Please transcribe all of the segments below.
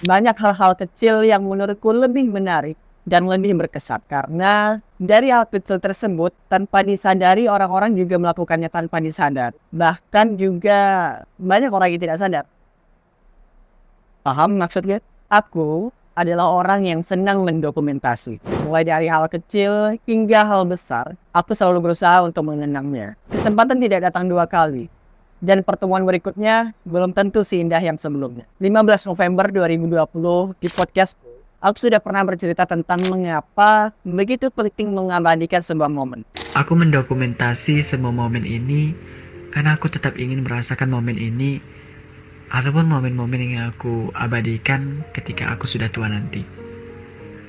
banyak hal-hal kecil yang menurutku lebih menarik dan lebih berkesan. Karena dari hal kecil tersebut, tanpa disadari orang-orang juga melakukannya tanpa disadar. Bahkan juga banyak orang yang tidak sadar. Paham maksudnya? Aku adalah orang yang senang mendokumentasi. Mulai dari hal kecil hingga hal besar, aku selalu berusaha untuk mengenangnya. Kesempatan tidak datang dua kali. Dan pertemuan berikutnya belum tentu seindah yang sebelumnya. 15 November 2020 di podcastku, aku sudah pernah bercerita tentang mengapa begitu penting mengabadikan sebuah momen. Aku mendokumentasi semua momen ini karena aku tetap ingin merasakan momen ini ataupun momen-momen yang aku abadikan ketika aku sudah tua nanti.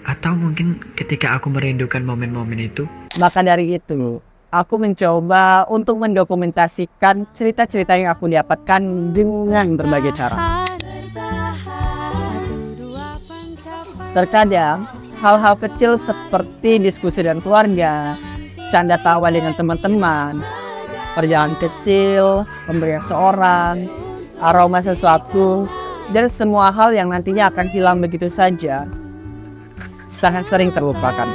Atau mungkin ketika aku merindukan momen-momen itu. Maka dari itu, aku mencoba untuk mendokumentasikan cerita-cerita yang aku dapatkan dengan berbagai cara. Terkadang, hal-hal kecil seperti diskusi dengan keluarga, canda tawa dengan teman-teman, perjalanan kecil, pemberian seorang, aroma sesuatu, dan semua hal yang nantinya akan hilang begitu saja, sangat sering terlupakan.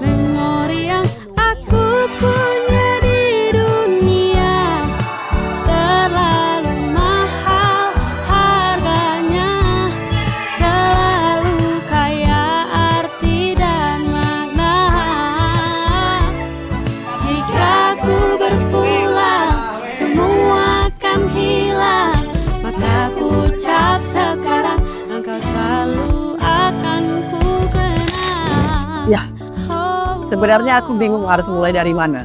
Memori yang aku punya di dunia terlalu mahal harganya, selalu kaya arti dan makna. Jika ku berpulang, semua akan hilang. Maka ku ucap sekarang, engkau selalu akan ku kenang. Ya, sebenarnya aku bingung harus mulai dari mana.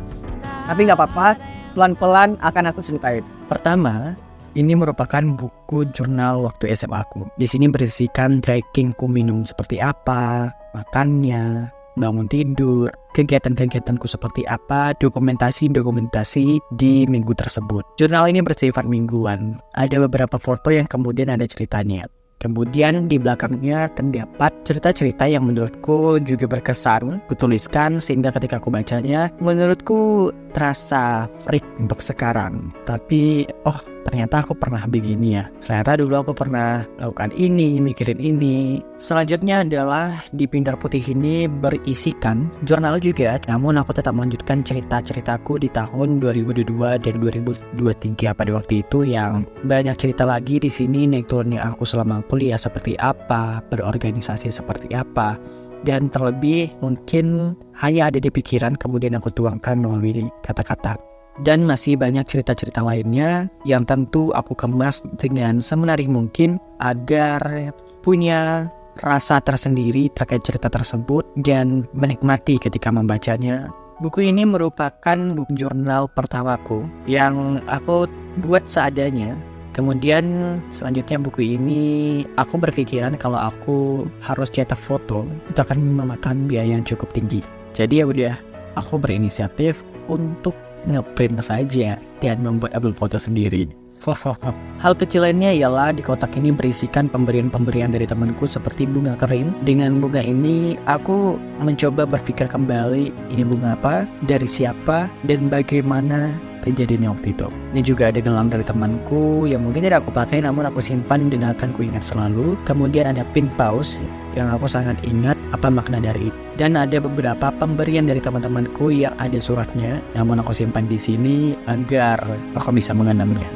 Tapi nggak apa-apa, pelan-pelan akan aku ceritain. Pertama, ini merupakan buku jurnal waktu SMA aku. Di sini berisikan trackingku minum seperti apa, makannya, bangun tidur, kegiatan-kegiatanku seperti apa, dokumentasi di minggu tersebut. Jurnal ini bersifat mingguan. Ada beberapa foto yang kemudian ada ceritanya. Kemudian di belakangnya terdapat cerita-cerita yang menurutku juga berkesan. Kutuliskan sehingga ketika aku bacanya, menurutku terasa freak untuk sekarang. Tapi, ternyata aku pernah begini ya. Ternyata dulu aku pernah lakukan ini, mikirin ini. Selanjutnya adalah di Pindar Putih ini berisikan jurnal juga. Namun aku tetap melanjutkan cerita-ceritaku di tahun 2022 dan 2023 pada waktu itu, yang banyak cerita lagi di sini naik turunnya aku selama kuliah seperti apa, berorganisasi seperti apa, dan terlebih mungkin hanya ada di pikiran kemudian aku tuangkan melalui kata-kata. Dan masih banyak cerita-cerita lainnya yang tentu aku kemas dengan semenarik mungkin agar punya rasa tersendiri terkait cerita tersebut dan menikmati ketika membacanya. Buku ini merupakan buku jurnal pertamaku yang aku buat seadanya. Kemudian selanjutnya buku ini aku berpikiran kalau aku harus cetak foto itu akan memakan biaya yang cukup tinggi. Jadi ya udah, aku berinisiatif untuk ngeprint saja dan membuat album foto sendiri. Hal kecil lainnya ialah di kotak ini berisikan pemberian-pemberian dari temanku seperti bunga kering. Dengan bunga ini aku mencoba berpikir kembali, ini bunga apa, dari siapa, dan bagaimana kejadiannya waktu itu. Ini juga ada gelang dari temanku yang mungkin tidak aku pakai namun aku simpan dan akan kuingat selalu. Kemudian ada pin paus yang aku sangat ingat apa makna dari itu. Dan ada beberapa pemberian dari teman-temanku yang ada suratnya, namun aku simpan di sini agar aku bisa mengenangnya.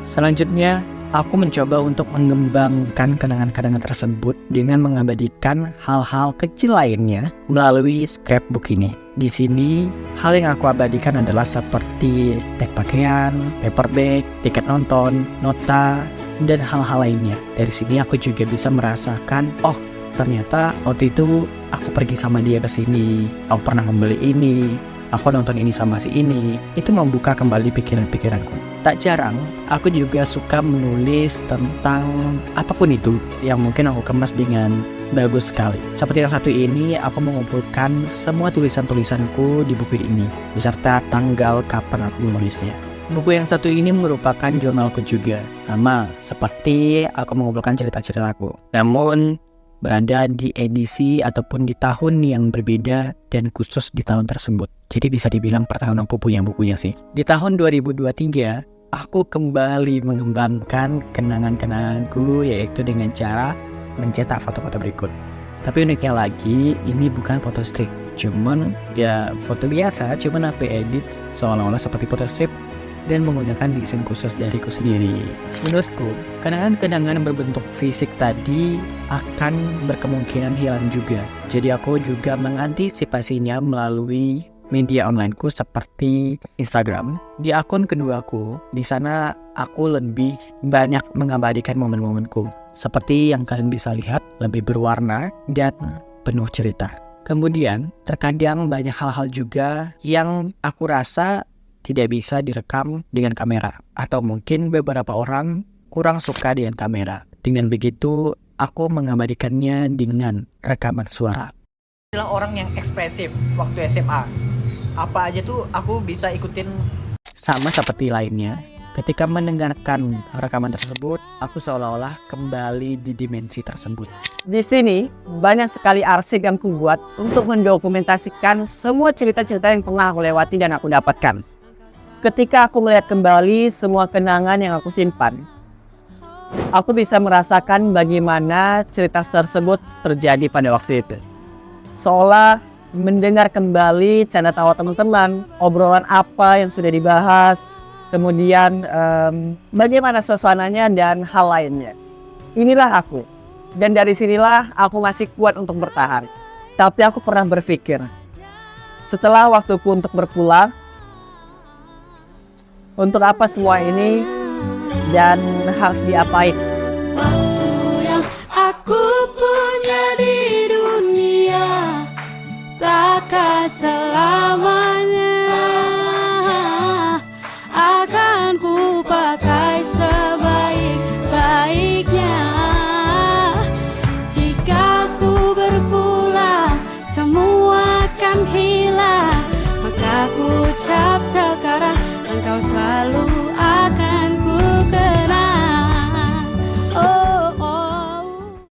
Selanjutnya, aku mencoba untuk mengembangkan kenangan-kenangan tersebut dengan mengabadikan hal-hal kecil lainnya melalui scrapbook ini. Di sini, hal yang aku abadikan adalah seperti tag pakaian, paper bag, tiket nonton, nota, dan hal-hal lainnya. Dari sini aku juga bisa merasakan, ternyata waktu itu aku pergi sama dia ke sini, aku pernah membeli ini, aku nonton ini sama si ini. Itu membuka kembali pikiran-pikiranku. Tak jarang, aku juga suka menulis tentang apapun itu yang mungkin aku kemas dengan bagus sekali. Seperti yang satu ini, aku mengumpulkan semua tulisan-tulisanku di buku ini, beserta tanggal kapan aku menulisnya. Buku yang satu ini merupakan jurnalku juga, sama seperti aku mengumpulkan cerita-ceritaku. Namun, berada di edisi ataupun di tahun yang berbeda dan khusus di tahun tersebut. Jadi bisa dibilang per tahun aku punya bukunya sih. Di tahun 2023, aku kembali mengembangkan kenangan-kenanganku, yaitu dengan cara mencetak foto-foto berikut. Tapi uniknya lagi, ini bukan foto strip, cuman ya foto biasa, cuman aku edit seolah-olah seperti foto strip dan menggunakan desain khusus dariku sendiri. Menurutku, kenangan-kenangan berbentuk fisik tadi akan berkemungkinan hilang juga. Jadi aku juga mengantisipasinya melalui media onlineku seperti Instagram. Di akun keduaku, di sana aku lebih banyak mengabadikan momen-momenku. Seperti yang kalian bisa lihat, lebih berwarna dan penuh cerita. Kemudian, terkadang banyak hal-hal juga yang aku rasa tidak bisa direkam dengan kamera. Atau mungkin beberapa orang kurang suka dengan kamera. Dengan begitu, aku mengabadikannya dengan rekaman suara. Adalah orang yang ekspresif waktu SMA. Apa aja tuh aku bisa ikutin. Sama seperti lainnya, ketika mendengarkan rekaman tersebut, aku seolah-olah kembali di dimensi tersebut. Di sini banyak sekali arsip yang kubuat untuk mendokumentasikan semua cerita-cerita yang pernah aku lewati dan aku dapatkan. Ketika aku melihat kembali semua kenangan yang aku simpan, aku bisa merasakan bagaimana cerita tersebut terjadi pada waktu itu. Seolah mendengar kembali canda tawa teman-teman, obrolan apa yang sudah dibahas, kemudian bagaimana suasananya dan hal lainnya. Inilah aku, dan dari sinilah aku masih kuat untuk bertahan. Tapi aku pernah berpikir, setelah waktuku untuk berpulang, untuk apa semua ini dan harus diapain? Waktu yang aku punya di dunia takkan selamanya akan ku pakai sebaik-baiknya. Jika ku berpulang semua akan hilang, maka ku ucap sekarang engkau selalu akan ku kenang.